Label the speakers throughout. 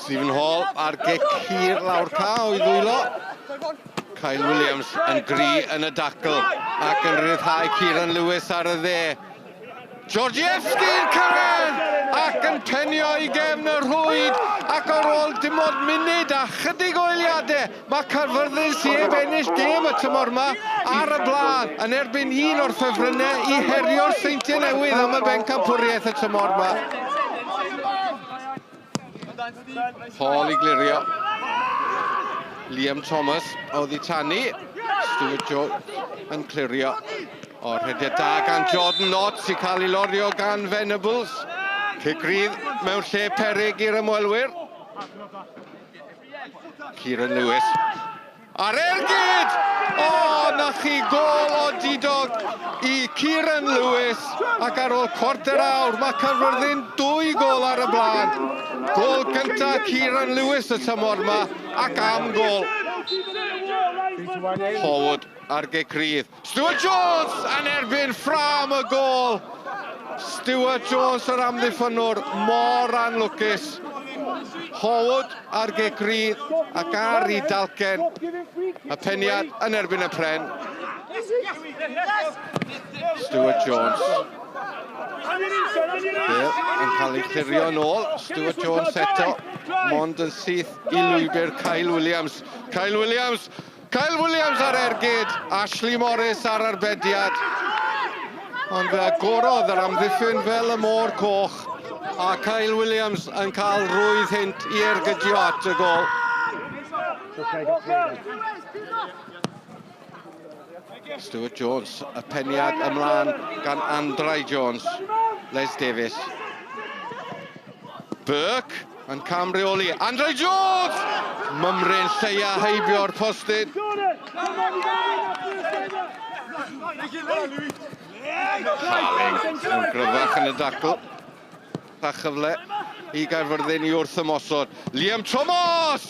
Speaker 1: Stephen Hall ar gic hir lawr ca o'i ddwylo. Kyle Williams yn gri yn y dacl ac yn rhyddhau Kieran Lewis ar y dde. Georgievski'n cyrraedd ac yn penio i gefn y rhwyd ac ar ôl dim ond munud a chydig o eiliadau mae Caerfyrddin sy'n ennill gêm y tymor yma ar y blaen yn erbyn un o'r ffefrynnau i herio'r Seintiau Newydd am y bencampwriaeth y tymor yma. Hall i glirio. Liam Thomas oedd I tannu. Stuart Jones yn clirio. O'r rhediad da gan Jordan Knott sy'n cael ei lorio gan Venables. Cigrydd mewn lle peryg i'r ymwelwyr. Kieran Lewis. Ar ergyd! O, na chi gol o didog I Kieran Lewis. Ac ar ôl cwarter awr, mae Caerfyrddin 2 gol ar y blaen. Gol gyntaf Kieran Lewis y tymor yma ac am gol. Howard ar gecrydd. Stuart Jones yn erbyn ffram y gol. Stuart Jones yr amddiffynwr mor anlwcus. Howard ar gecrydd ac ar I dalcen. Y peniad yn erbyn y pren. Stuart Jones. Yn cael ei clirio yn ôl. Stuart Jones eto. Mond yn syth I lwybr Kyle Williams. Kyle Williams ar ergyd. Ashley Morris ar arbediad. Ond fe agorodd yr amddiffyn fel y môr coch. A Kyle Williams yn cael rwydd hynt I ergydio at y gol. Stuart Jones, y peniad ymlaen gan Andrai Jones. Les Davis. Burke yn camreoli. Andrai Jones! Mymryn lleia heibio'r postyn. Halling yn gryfach yn y dacl. A chyfle I Gaerfyrddin I wrth ymosod. Liam Thomas!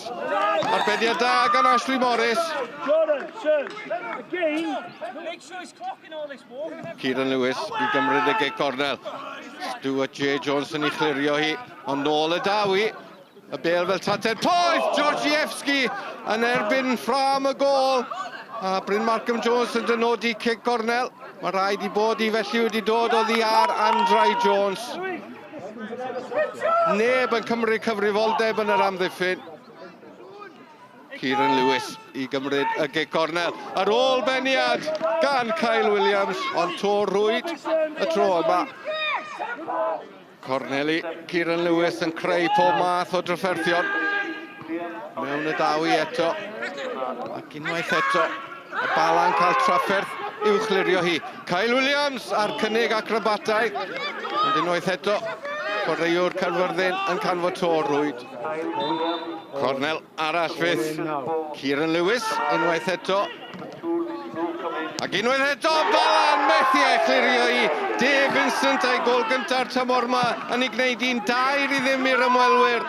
Speaker 1: Arbediad da gan Ashley Morris. Kieran Lewis I gymryd y gic cornel. Stuart J. Jones yn ei chlirio hi. Ond nôl y dawi. Y bel fel tater poeth. Georgievski yn erbyn ffram y gol. A Bryn Markham Jones yn dynodi cic cornel. Mae rhaid I bod I felly wedi dod o ddiar Andrai Jones. Neb yn cymryd cyfrifoldeb yn yr amddiffyn. Kieran Lewis I gymryd y gic cornel. Ar ôl beniad gan Kyle Williams, ond to rwyd y tro yma. Corneli, Kieran Lewis yn creu pob math o drafferthion. Mewn y dawi eto. Ac unwaith eto, y bala'n cael trafferth i'w chlirio hi. Kyle Williams ar cynnig acrobatau. Ond unwaith eto, chwaraewr Caerfyrddin yn canfod to rwyd. Cornel arall fydd Kieran Lewis, unwaith eto. Ac unwaith eto, bala'n methu chlirio hi. Dave Vincent a'i gol gynta'r tymor yma yn ei gwneud 1-2 I ddim i'r ymwelwyr.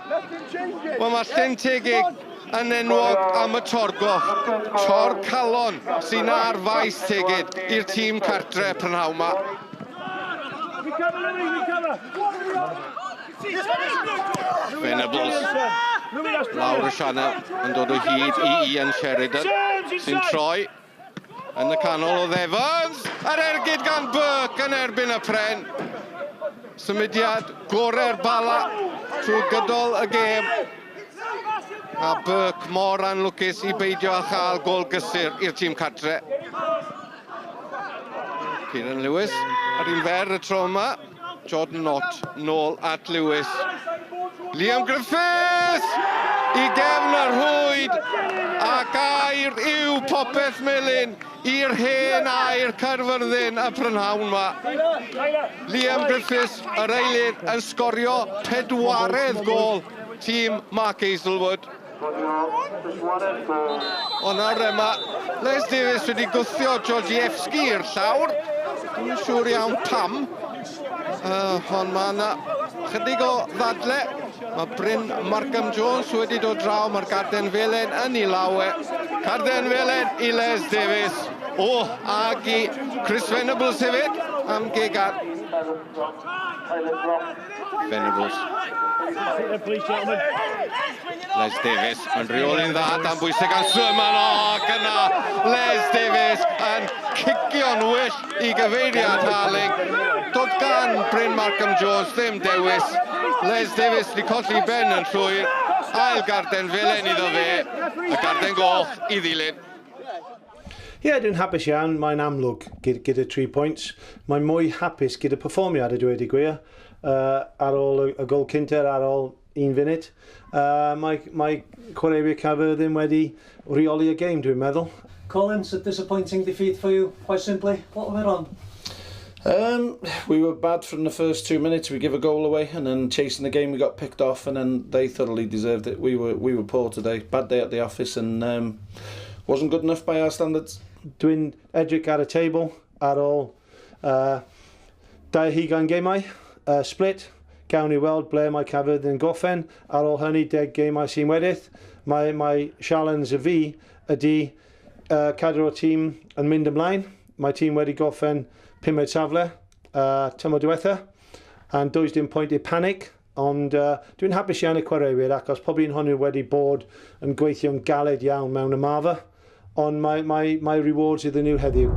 Speaker 1: Wel, mae Llyn Tegig yn enwog am y torgoch. Tor calon sy'n ar faes Tegid i'r tîm cartre prynhawn yma. Venables. Lawr y sianel yn dod o hyd I Ian Sheridan sy'n troi yn y canol o Evans. Ar ergyd gan Burke yn erbyn y pren. Symudiad gorau'r bala trwy gydol y gêm. A Burke mor anlwcus I beidio a chael gol gysur i'r tîm cartre. Kieran Lewis ar un fer y tro yma. Jordan Knott nôl at Lewis. Liam Griffiths I gefn y rhwyd. Ac air yw popeth melyn i'r hen air Caerfyrddin y prynhawn yma. Liam Griffiths yr eilydd yn sgorio 4edd gol tîm Mark Hazelwood. O nawr yma, Les Davis wedi gwthio Georgievski i'r llawr. Dwi'n siŵr iawn pam. Ond mae yna chydig o ddadle. Mae Bryn Markham Jones wedi dod draw. Mae'r Garden Felen yn ei lawe. Garden Felen I Les Davis. Ag I Chris Venables hefyd am gegad. Venables. Les Davies yn reoli'n dda, dan bwysig gan Sherman, ac yna Les Davies yn cicio'n wyll i gyfeiriad Harling. Dod gan Bryn Markham Jones ddim dewis. Les Davies wedi colli ben yn llwyr, ail garden felen iddo fe, a garden goch i ddilyn.
Speaker 2: Dwi'n hapus iawn, mae'n amlwg gyda 3 points. Mae'n mwy hapus gyda perfformiad y dweud i gwir. Ar ôl y gol cynter, ar ôl 1 funud. Mae chwaraewyr Caerfyrddin wedi reoli y game, dwi'n meddwl.
Speaker 3: Colin, it's a disappointing defeat for you, quite simply. What went on?
Speaker 4: We were bad from the first 2 minutes. We give a goal away, and then chasing the game, we got picked off, and then they thoroughly deserved it. We were poor today. Bad day at the office, and wasn't good enough by our standards.
Speaker 2: Dwi'n edrych ar y table ar ôl 2 gemau, split. Gawn ni weld ble mae Caerfyrddin yn gorffen. Ar ôl hynny, 10 gemau sy'n weddill. Mae challenge y fi ydy cadw'r tîm yn mynd ymlaen. Mae tîm wedi gorffen 5 safle tymor diwetha, and does dim pwynt i panic, ond dwi'n hapus iawn y chwaraewyr achos pob un hwnnw wedi bod yn gweithio'n galed iawn mewn ymarfer, ond mae rewards iddyn nhw heddiw.